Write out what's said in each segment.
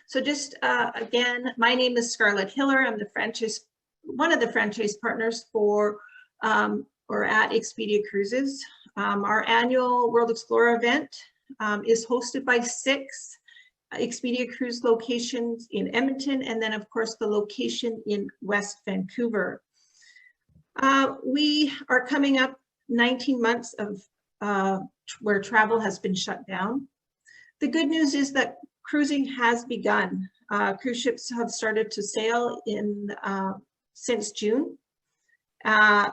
So just again, my name is Scarlett Hiller. I'm one of the franchise partners for or at Expedia Cruises. Our annual World Explorer event is hosted by 6 Expedia Cruise locations in Edmonton, and then of course the location in West Vancouver. We are coming up 19 months of where travel has been shut down. The good news is that cruising has begun. Cruise ships have started to sail since June.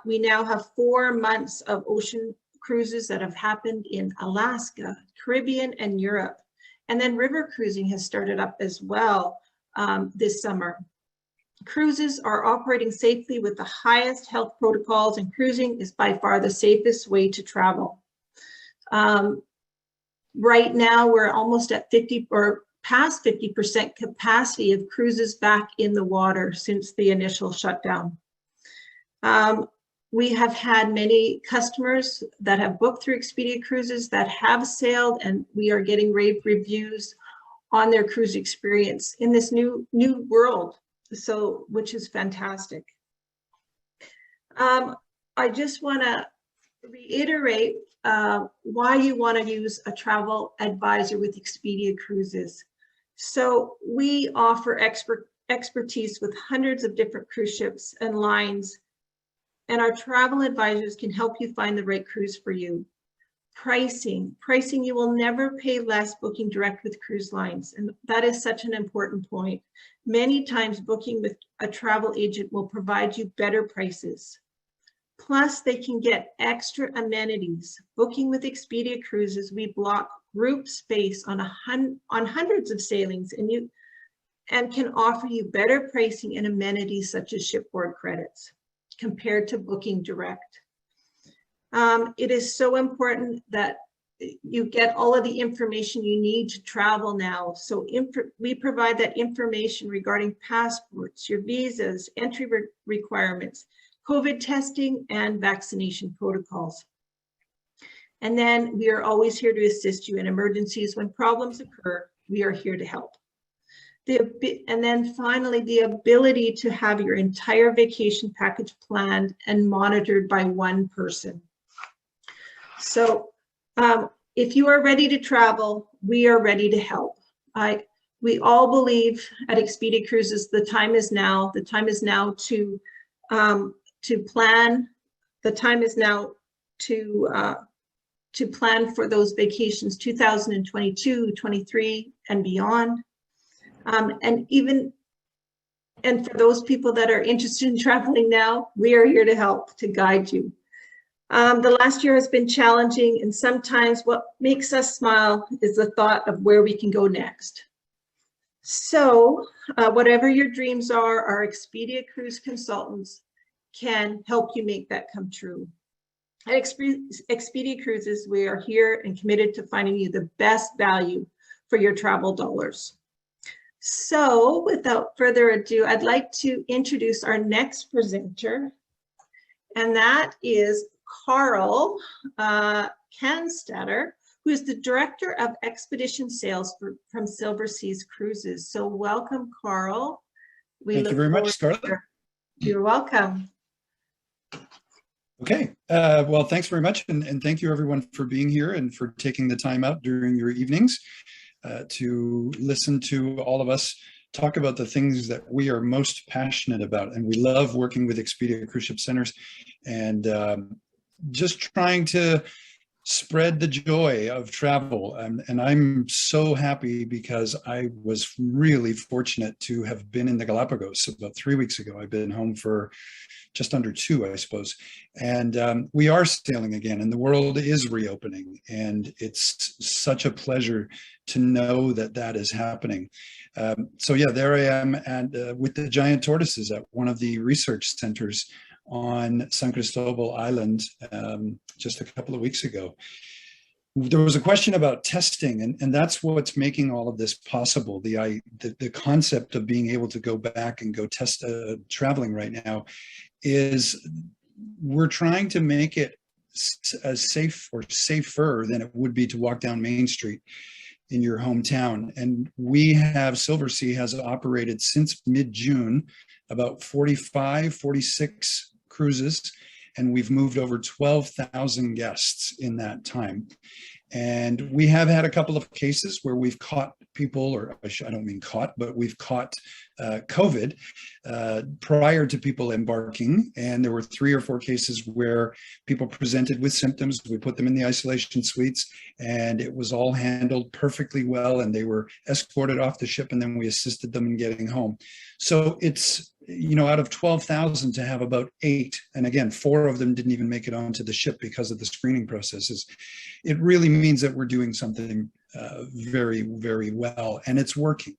We now have 4 months of ocean cruises that have happened in Alaska, Caribbean, and Europe. And then river cruising has started up as well this summer. Cruises are operating safely with the highest health protocols, and cruising is by far the safest way to travel. Right now, we're almost at 50 or past 50% capacity of cruises back in the water since the initial shutdown. We have had many customers that have booked through Expedia Cruises that have sailed, and we are getting rave reviews on their cruise experience in this new world, which is fantastic. I just want to reiterate why you want to use a travel advisor with Expedia Cruises. So we offer expertise with hundreds of different cruise ships and lines, and our travel advisors can help you find the right cruise for you. Pricing, you will never pay less booking direct with cruise lines, and that is such an important point. Many times booking with a travel agent will provide you better prices. Plus, they can get extra amenities. Booking with Expedia Cruises, we block group space on hundreds of sailings, and can offer you better pricing and amenities such as shipboard credits compared to booking direct. It is so important that you get all of the information you need to travel now. So we provide that information regarding passports, your visas, entry requirements, COVID testing, and vaccination protocols. And then we are always here to assist you in emergencies. When problems occur, we are here to help. And then finally, the ability to have your entire vacation package planned and monitored by one person. So if you are ready to travel, we are ready to help. We all believe at Expedia Cruises, the time is now. The time is now to plan. The time is now to plan for those vacations 2022, 23, and beyond. And for those people that are interested in traveling now, we are here to help, to guide you. The last year has been challenging, and sometimes what makes us smile is the thought of where we can go next. So whatever your dreams are, our Expedia Cruise consultants can help you make that come true. At Expedia Cruises, we are here and committed to finding you the best value for your travel dollars. So without further ado, I'd like to introduce our next presenter, and that is Carl Canstatter, who is the Director of Expedition Sales from Silversea Cruises. So welcome, Carl. Thank you very much, Scarlett. You're welcome. Okay, well, thanks very much, and thank you everyone for being here and for taking the time out during your evenings to listen to all of us talk about the things that we are most passionate about. And we love working with Expedia Cruise Ship Centers and just trying to spread the joy of travel. And I'm so happy because I was really fortunate to have been in the Galapagos about 3 weeks ago. I've been home for just under 2, I suppose. And we are sailing again, and the world is reopening. And it's such a pleasure to know that that is happening. So yeah, there I am with the giant tortoises at one of the research centers on San Cristobal Island just a couple of weeks ago. There was a question about testing, and that's what's making all of this possible. The concept of being able to go back and go test traveling right now is we're trying to make it as safe or safer than it would be to walk down Main Street in your hometown. And we have, Silversea has operated since mid-June, about 45, 46 cruises, and we've moved over 12,000 guests in that time. And we have had a couple of cases where we've caught people, or I don't mean caught, but we've caught COVID prior to people embarking. And there were 3 or 4 cases where people presented with symptoms. We put them in the isolation suites, and it was all handled perfectly well. And they were escorted off the ship, and then we assisted them in getting home. So it's, you know, out of 12,000 to have about 8, and again, 4 of them didn't even make it onto the ship because of the screening processes. It really means that we're doing something very, very well, and it's working.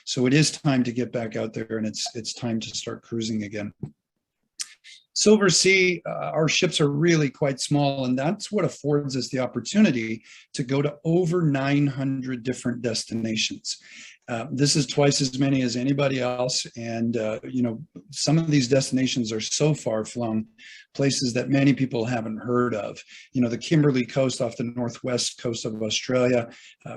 So it is time to get back out there, and it's time to start cruising again. Silversea, our ships are really quite small, and that's what affords us the opportunity to go to over 900 different destinations. This is twice as many as anybody else. And, you know, some of these destinations are so far flung, places that many people haven't heard of. You know, the Kimberley coast off the northwest coast of Australia.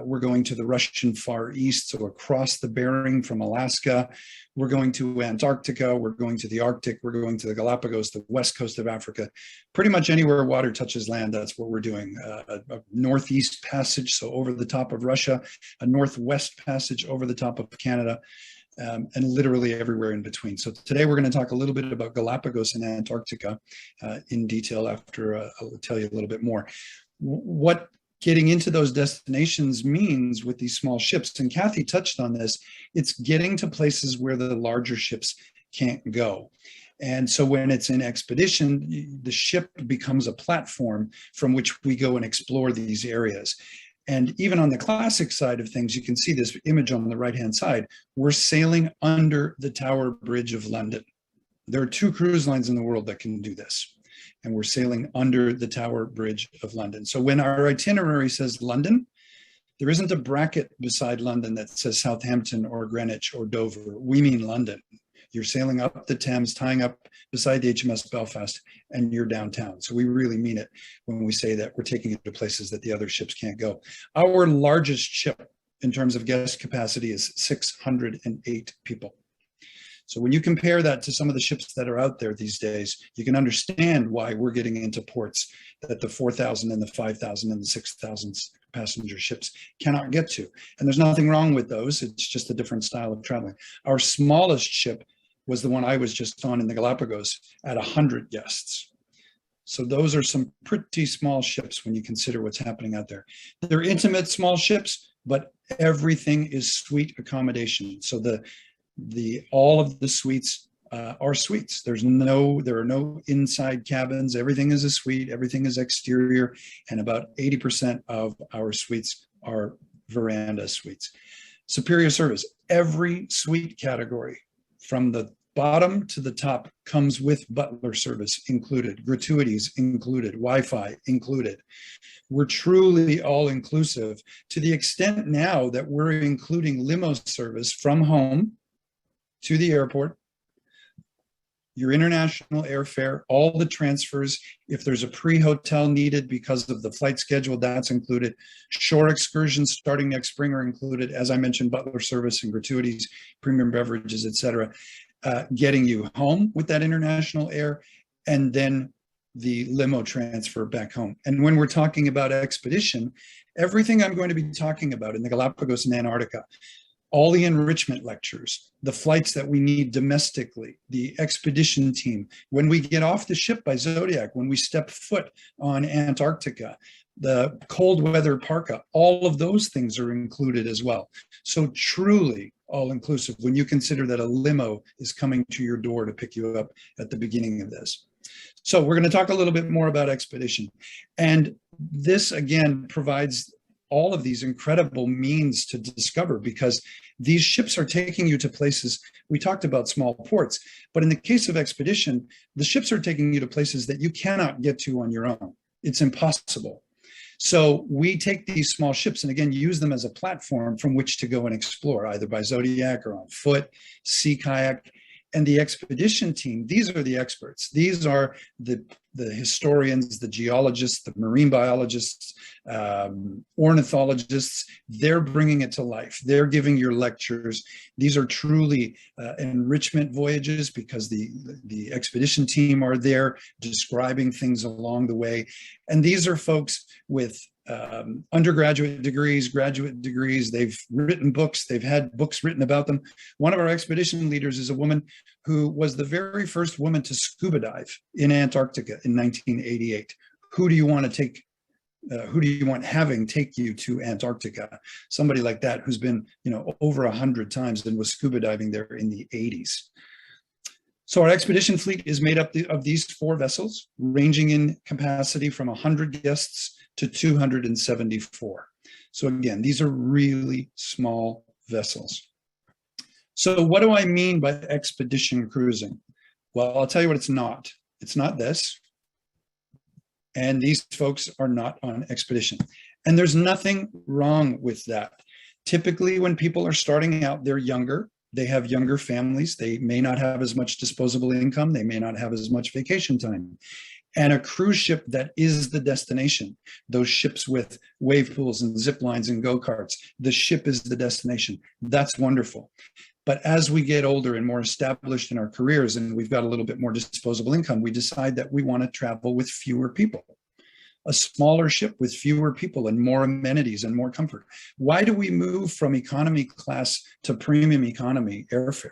We're going to the Russian Far East, so across the Bering from Alaska. We're going to Antarctica. We're going to the Arctic. We're going to the Galapagos, the west coast of Africa. Pretty much anywhere water touches land, that's what we're doing. A northeast passage, so over the top of Russia, a northwest passage over the top of Canada, and literally everywhere in between. So today we're going to talk a little bit about Galapagos and Antarctica in detail after I'll tell you a little bit more. What getting into those destinations means with these small ships, and Kathy touched on this, it's getting to places where the larger ships can't go. And so when it's in expedition, the ship becomes a platform from which we go and explore these areas. And even on the classic side of things, you can see this image on the right-hand side. We're sailing under the Tower Bridge of London. There are 2 cruise lines in the world that can do this. And we're sailing under the Tower Bridge of London. So when our itinerary says London, there isn't a bracket beside London that says Southampton or Greenwich or Dover. We mean London. You're sailing up the Thames, tying up beside the HMS Belfast, and you're downtown. So we really mean it when we say that we're taking it to places that the other ships can't go. Our largest ship in terms of guest capacity is 608 people. So when you compare that to some of the ships that are out there these days, you can understand why we're getting into ports that the 4,000 and the 5,000 and the 6,000 passenger ships cannot get to. And there's nothing wrong with those. It's just a different style of traveling. Our smallest ship was the one I was just on in the Galapagos at 100 guests. So those are some pretty small ships when you consider what's happening out there. They're intimate small ships, but everything is suite accommodation. So all of the suites are suites. There are no inside cabins. Everything is a suite. Everything is exterior, and about 80% of our suites are veranda suites. Superior service. Every suite category, from the bottom to the top, comes with butler service included, gratuities included, Wi-Fi included. We're truly all inclusive to the extent now that we're including limo service from home to the airport, your international airfare, all the transfers. If there's a pre-hotel needed because of the flight schedule, that's included. Shore excursions starting next spring are included. As I mentioned, butler service and gratuities, premium beverages, etc. Getting you home with that international air, and then the limo transfer back home. And when we're talking about expedition, everything I'm going to be talking about in the Galapagos and Antarctica, all the enrichment lectures, the flights that we need domestically, the expedition team, when we get off the ship by Zodiac, when we step foot on Antarctica, the cold weather parka, all of those things are included as well. So truly all inclusive when you consider that a limo is coming to your door to pick you up at the beginning of this. So we're going to talk a little bit more about expedition. And this again provides all of these incredible means to discover, because these ships are taking you to places. We talked about small ports, but in the case of expedition, the ships are taking you to places that you cannot get to on your own. It's impossible. So we take these small ships and again, use them as a platform from which to go and explore, either by Zodiac or on foot, sea kayak. And the expedition team, these are the experts. These are the historians, the geologists, the marine biologists, ornithologists. They're bringing it to life. They're giving your lectures. These are truly enrichment voyages because the expedition team are there describing things along the way. And these are folks with undergraduate degrees, graduate degrees. They've written books. They've had books written about them. One of our expedition leaders is a woman who was the very first woman to scuba dive in Antarctica in 1988. Who do you want to take? Who do you want having take you to Antarctica? Somebody like that who's been, over 100 times and was scuba diving there in the 80s. So our expedition fleet is made up of these 4 vessels, ranging in capacity from 100 guests to 274. So again, these are really small vessels. So what do I mean by expedition cruising? Well, I'll tell you what it's not. It's not this. And these folks are not on expedition. And there's nothing wrong with that. Typically, when people are starting out, they're younger. They have younger families. They may not have as much disposable income. They may not have as much vacation time. And a cruise ship that is the destination, those ships with wave pools and zip lines and go-karts, the ship is the destination. That's wonderful. But as we get older and more established in our careers and we've got a little bit more disposable income, we decide that we want to travel with fewer people. A smaller ship with fewer people and more amenities and more comfort. Why do we move from economy class to premium economy airfare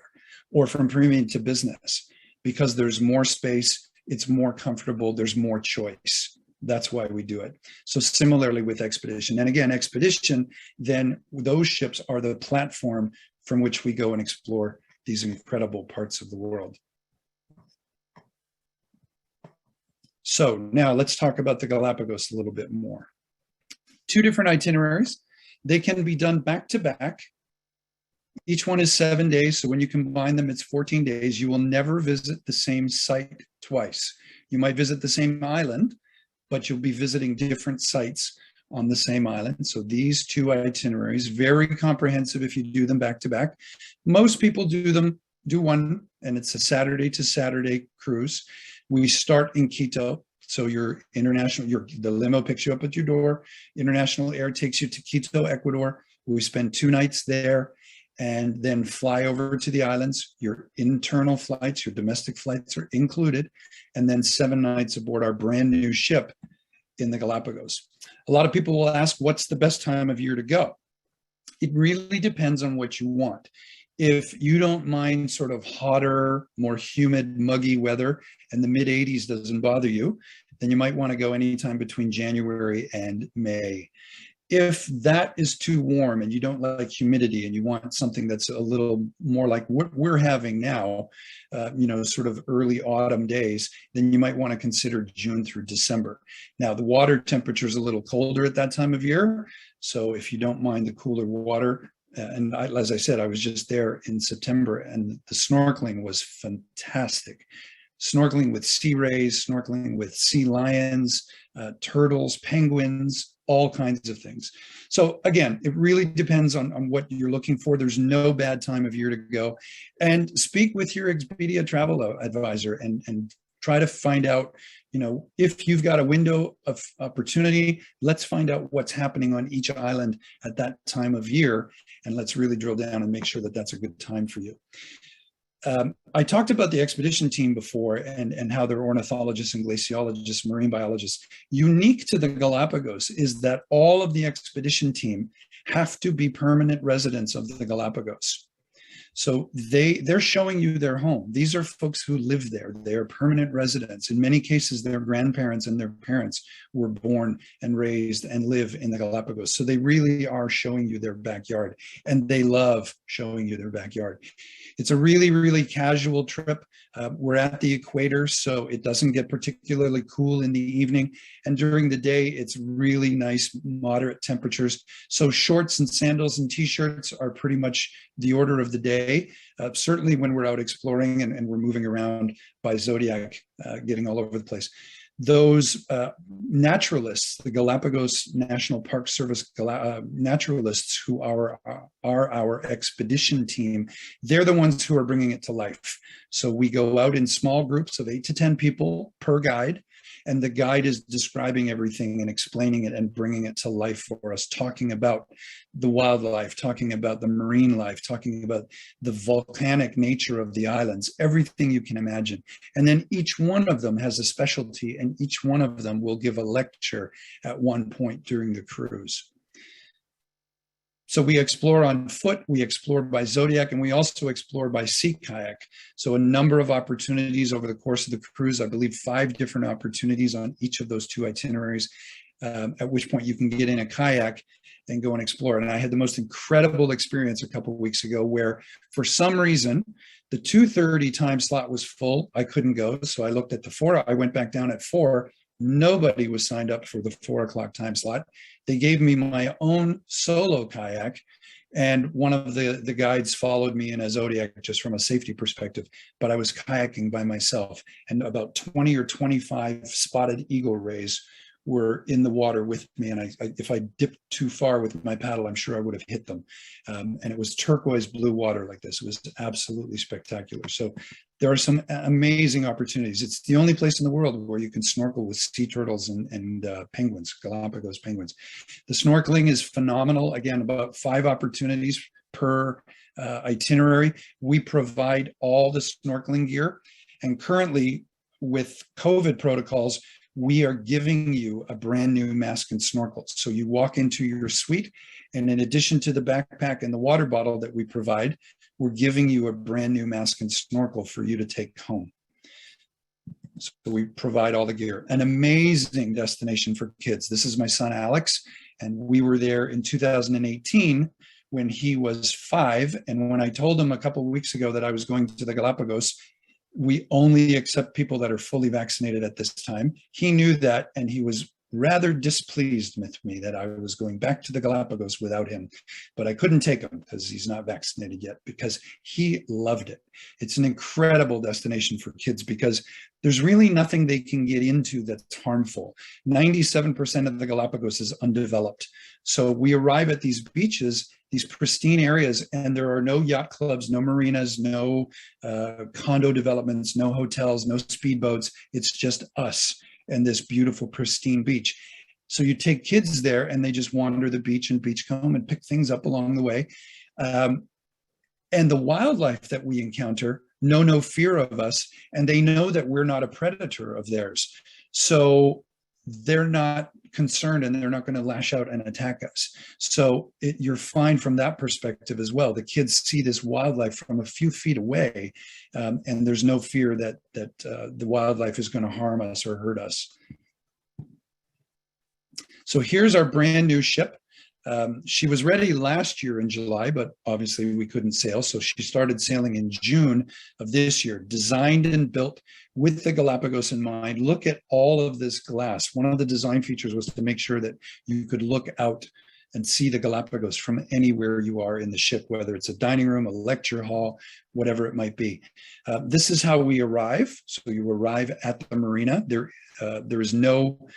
or from premium to business? Because there's more space, it's more comfortable, there's more choice. That's why we do it. So similarly with expedition. And again, expedition, then those ships are the platform from which we go and explore these incredible parts of the world. So now let's talk about the Galapagos a little bit more. 2 different itineraries. They can be done back to back. Each one is 7 days. So when you combine them, it's 14 days. You will never visit the same site twice. You might visit the same island, but you'll be visiting different sites on the same island. So these 2 itineraries, very comprehensive if you do them back to back. Most people do one, and it's a Saturday to Saturday cruise. We start in Quito. So your the limo picks you up at your door. International Air takes you to Quito, Ecuador. We spend 2 nights there and then fly over to the islands. Your internal flights, your domestic flights are included, and then 7 nights aboard our brand new ship in the Galapagos. A lot of people will ask, what's the best time of year to go? It really depends on what you want. If you don't mind sort of hotter, more humid, muggy weather, and the mid-80s doesn't bother you, then you might want to go anytime between January and May. If that is too warm and you don't like humidity and you want something that's a little more like what we're having now, sort of early autumn days, then you might want to consider June through December. Now, the water temperature is a little colder at that time of year. So if you don't mind the cooler water, as I said, I was just there in September and the snorkeling was fantastic. Snorkeling with sea rays, snorkeling with sea lions, turtles, penguins, all kinds of things. So again, it really depends on what you're looking for. There's no bad time of year to go. And speak with your Expedia travel advisor and try to find out, if you've got a window of opportunity, let's find out what's happening on each island at that time of year. And let's really drill down and make sure that that's a good time for you. I talked about the expedition team before and how they're ornithologists and glaciologists, marine biologists. Unique to the Galapagos is that all of the expedition team have to be permanent residents of the Galapagos. So they're showing you their home. These are folks who live there. They are permanent residents. In many cases, their grandparents and their parents were born and raised and live in the Galapagos. So they really are showing you their backyard, and they love showing you their backyard. It's a really, really casual trip. We're at the equator, so it doesn't get particularly cool in the evening. And during the day, it's really nice, moderate temperatures. So shorts and sandals and t-shirts are pretty much the order of the day. Certainly when we're out exploring and we're moving around by Zodiac, getting all over the place. those naturalists, the Galapagos National Park Service naturalists who are our expedition team, they're the ones who are bringing it to life. So we go out in small groups of 8 to 10 people per guide, and the guide is describing everything and explaining it and bringing it to life for us, talking about the wildlife, talking about the marine life, talking about the volcanic nature of the islands, everything you can imagine. And then each one of them has a specialty, and each one of them will give a lecture at one point during the cruise. So we explore on foot, we explore by Zodiac, and we also explore by sea kayak. So a number of opportunities over the course of the cruise, I believe 5 different opportunities on each of those 2 itineraries, at which point you can get in a kayak and go and explore. And I had the most incredible experience a couple of weeks ago where for some reason, the 2:30 time slot was full. I couldn't go. So I looked at the 4, I went back down at 4. Nobody was signed up for the 4 o'clock time slot. They gave me my own solo kayak, and one of the guides followed me in a Zodiac just from a safety perspective, but I was kayaking by myself, and about 20 or 25 spotted eagle rays were in the water with me. And if I dipped too far with my paddle, I'm sure I would have hit them. And it was turquoise blue water like this. It was absolutely spectacular. So there are some amazing opportunities. It's the only place in the world where you can snorkel with sea turtles and penguins, Galapagos penguins. The snorkeling is phenomenal. Again, about 5 opportunities per itinerary. We provide all the snorkeling gear. And currently, with COVID protocols, we are giving you a brand new mask and snorkel. So you walk into your suite, and in addition to the backpack and the water bottle that we provide, we're giving you a brand new mask and snorkel for you to take home. So we provide all the gear. An amazing destination for kids. This is my son, Alex, and we were there in 2018 when he was 5. And when I told him a couple of weeks ago that I was going to the Galapagos, we only accept people that are fully vaccinated at this time. He knew that, and he was rather displeased with me that I was going back to the Galapagos without him, but I couldn't take him because he's not vaccinated yet, because he loved it. It's an incredible destination for kids because there's really nothing they can get into that's harmful. 97% of the Galapagos is undeveloped. So we arrive at these beaches, these pristine areas, and there are no yacht clubs, no marinas, no condo developments, no hotels, no speedboats. It's just us and this beautiful, pristine beach. So you take kids there and they just wander the beach and beachcomb and pick things up along the way. And the wildlife that we encounter know no fear of us, and they know that we're not a predator of theirs. So they're not concerned, and they're not going to lash out and attack us. So you're fine from that perspective as well. The kids see this wildlife from a few feet away, and there's no fear that the wildlife is going to harm us or hurt us. So here's our brand new ship. She was ready last year in July, but obviously we couldn't sail. So she started sailing in June of this year, designed and built with the Galapagos in mind. Look at all of this glass. One of the design features was to make sure that you could look out and see the Galapagos from anywhere you are in the ship, whether it's a dining room, a lecture hall, whatever it might be. This is how we arrive. So you arrive at the marina. There is no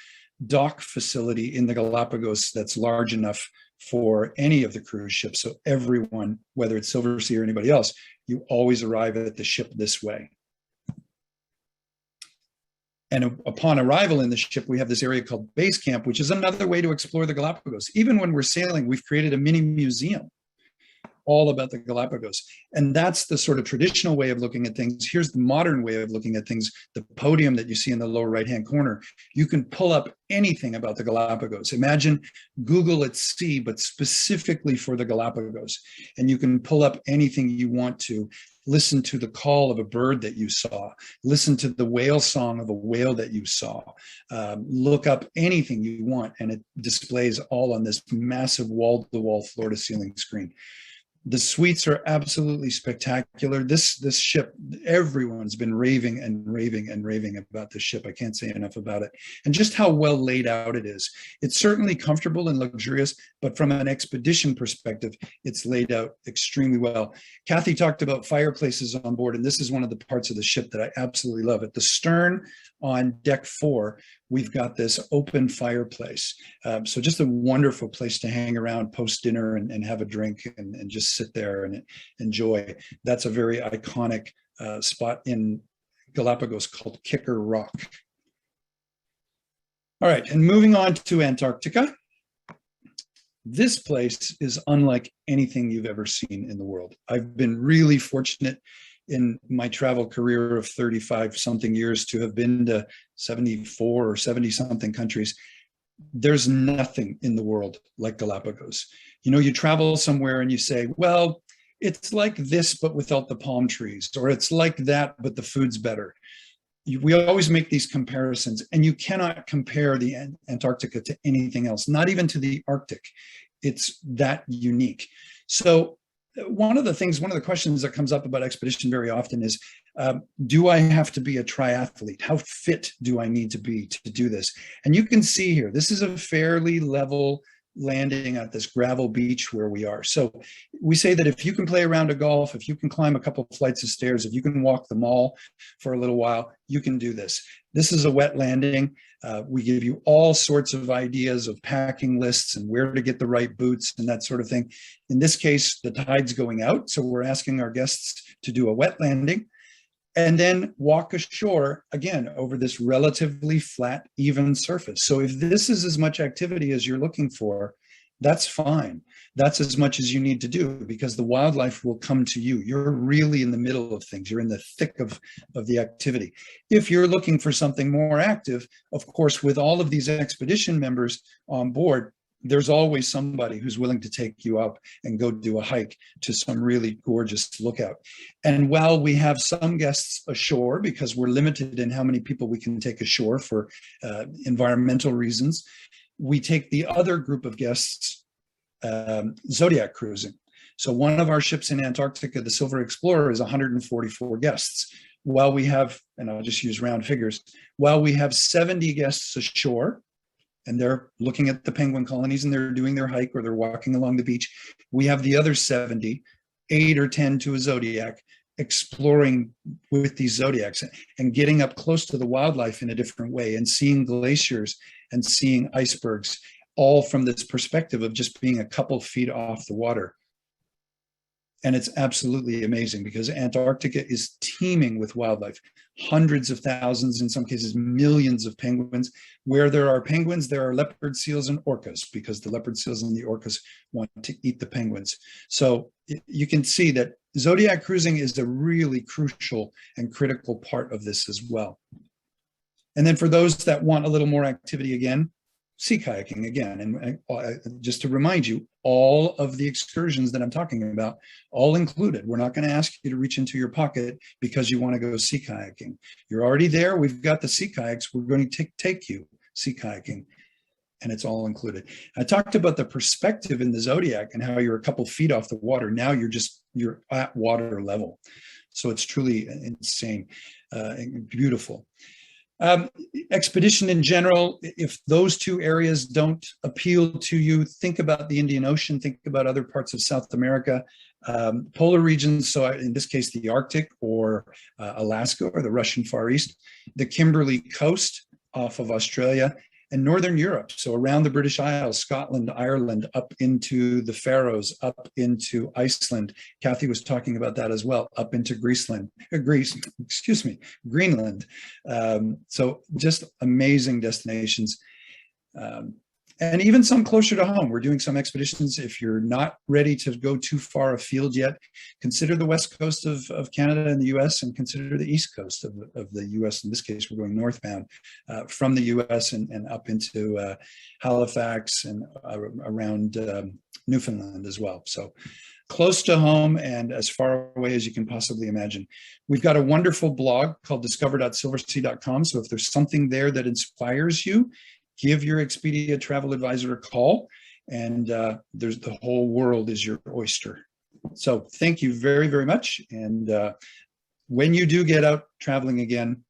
dock facility in the Galapagos that's large enough for any of the cruise ships. So everyone, whether it's Silversea or anybody else, you always arrive at the ship this way. And upon arrival in the ship, we have this area called base camp, which is another way to explore the Galapagos. Even when we're sailing, we've created a mini museum all about the Galapagos. And that's the sort of traditional way of looking at things. Here's the modern way of looking at things. The podium that you see in the lower right-hand corner, you can pull up anything about the Galapagos. Imagine Google at sea, but specifically for the Galapagos. And you can pull up anything you want to. Listen to the call of a bird that you saw. Listen to the whale song of a whale that you saw. Look up anything you want, and it displays all on this massive wall-to-wall, floor-to-ceiling screen. The suites are absolutely spectacular. This ship, everyone's been raving and raving and raving about this ship. I can't say enough about it. And just how well laid out it is. It's certainly comfortable and luxurious, but from an expedition perspective, it's laid out extremely well. Kathy talked about fireplaces on board, and this is one of the parts of the ship that I absolutely love. At the stern on deck 4, we've got this open fireplace. So just a wonderful place to hang around post-dinner and have a drink and just sit there and enjoy. That's a very iconic spot in Galapagos called Kicker Rock. All right, and moving on to Antarctica. This place is unlike anything you've ever seen in the world. I've been really fortunate in my travel career of 35 something years to have been to 74 or 70 something countries. There's nothing in the world like Galapagos. You know, you travel somewhere and you say, well, it's like this, but without the palm trees, or it's like that, but the food's better. We always make these comparisons, and you cannot compare the Antarctica to anything else, not even to the Arctic. It's that unique. So one of the questions that comes up about expedition very often is, do I have to be a triathlete? How fit do I need to be to do this? And you can see here, this is a fairly level landing at this gravel beach where we are. So we say that if you can play a round of golf, if you can climb a couple of flights of stairs, if you can walk the mall for a little while, you can do this. This is a wet landing. We give you all sorts of ideas of packing lists and where to get the right boots and that sort of thing. In this case, the tide's going out, so we're asking our guests to do a wet landing and then walk ashore again over this relatively flat, even surface. So if this is as much activity as you're looking for, that's fine. That's as much as you need to do, because the wildlife will come to you. You're really in the middle of things. You're in the thick of the activity. If you're looking for something more active, of course, with all of these expedition members on board, there's always somebody who's willing to take you up and go do a hike to some really gorgeous lookout. And while we have some guests ashore, because we're limited in how many people we can take ashore for environmental reasons, we take the other group of guests Zodiac Cruising. So one of our ships in Antarctica, the Silver Explorer, is 144 guests. While we have, and I'll just use round figures, while we have 70 guests ashore, and they're looking at the penguin colonies and they're doing their hike or they're walking along the beach, we have the other 70, 8 or 10 to a Zodiac, exploring with these Zodiacs and getting up close to the wildlife in a different way and seeing glaciers and seeing icebergs, all from this perspective of just being a couple feet off the water. And it's absolutely amazing because Antarctica is teeming with wildlife, hundreds of thousands, in some cases, millions of penguins. Where there are penguins, there are leopard seals and orcas, because the leopard seals and the orcas want to eat the penguins. So you can see that Zodiac Cruising is a really crucial and critical part of this as well. And then for those that want a little more activity again, sea kayaking again. And just to remind you, all of the excursions that I'm talking about, all included. We're not going to ask you to reach into your pocket because you want to go sea kayaking. You're already there. We've got the sea kayaks. We're going to take you sea kayaking, and it's all included. I talked about the perspective in the Zodiac and how you're a couple feet off the water. Now you're at water level. So it's truly insane and beautiful. Expedition in general, if those two areas don't appeal to you, think about the Indian Ocean, think about other parts of South America, polar regions, so in this case the Arctic or Alaska or the Russian Far East, the Kimberley coast off of Australia, and Northern Europe, so around the British Isles, Scotland, Ireland, up into the Faroes, up into Iceland. Kathy was talking about that as well, up into Greenland. So just amazing destinations. And even some closer to home. We're doing some expeditions. If you're not ready to go too far afield yet, consider the west coast of Canada and the US, and consider the east coast of the US. In this case, we're going northbound from the US and up into Halifax and around Newfoundland as well. So close to home and as far away as you can possibly imagine. We've got a wonderful blog called discover.silversea.com. So if there's something there that inspires you, give your Expedia travel advisor a call, and the whole world is your oyster. So thank you very, very much. And when you do get out traveling again,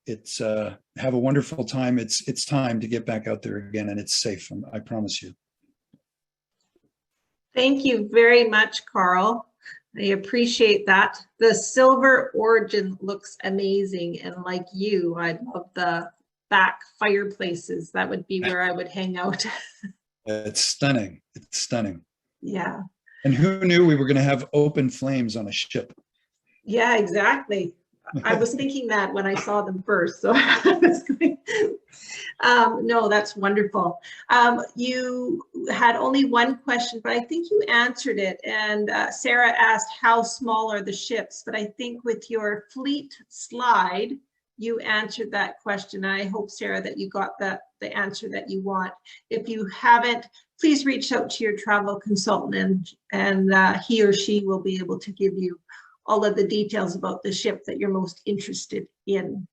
it's have a wonderful time. It's time to get back out there again, and it's safe. I promise you. Thank you very much, Carl. I appreciate that. The silver origin looks amazing. And like you, I love the back fireplaces. That would be where I would hang out. It's stunning. It's stunning. Yeah. And who knew we were going to have open flames on a ship? Yeah, exactly. I was thinking that when I saw them first. So no, that's wonderful. You had only one question, but I think you answered it. And Sarah asked, how small are the ships? But I think with your fleet slide, you answered that question. I hope, Sarah, that you got the answer that you want. If you haven't, please reach out to your travel consultant, and he or she will be able to give you all of the details about the ship that you're most interested in.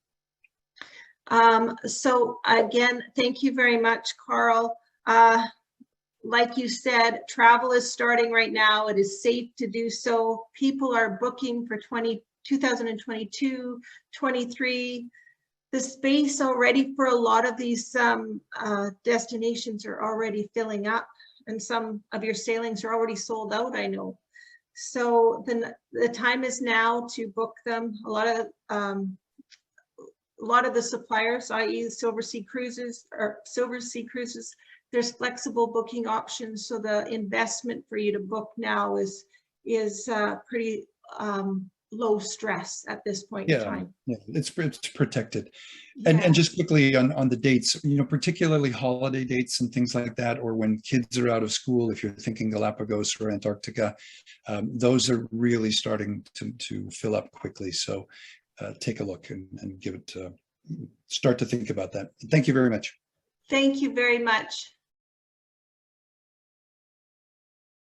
So again, thank you very much, Carl. Like you said, travel is starting right now. It is safe to do so. People are booking for 2022, 23. The space already for a lot of these destinations are already filling up, and some of your sailings are already sold out, I know. So the time is now to book them. A lot of the suppliers, i.e. Silversea Cruises, there's flexible booking options. So the investment for you to book now is pretty low stress at this point in time. Yeah, it's protected. Yeah. And just quickly on the dates, particularly holiday dates and things like that, or when kids are out of school, if you're thinking Galapagos or Antarctica, those are really starting to fill up quickly. So take a look and give it, start to think about that. Thank you very much. Thank you very much.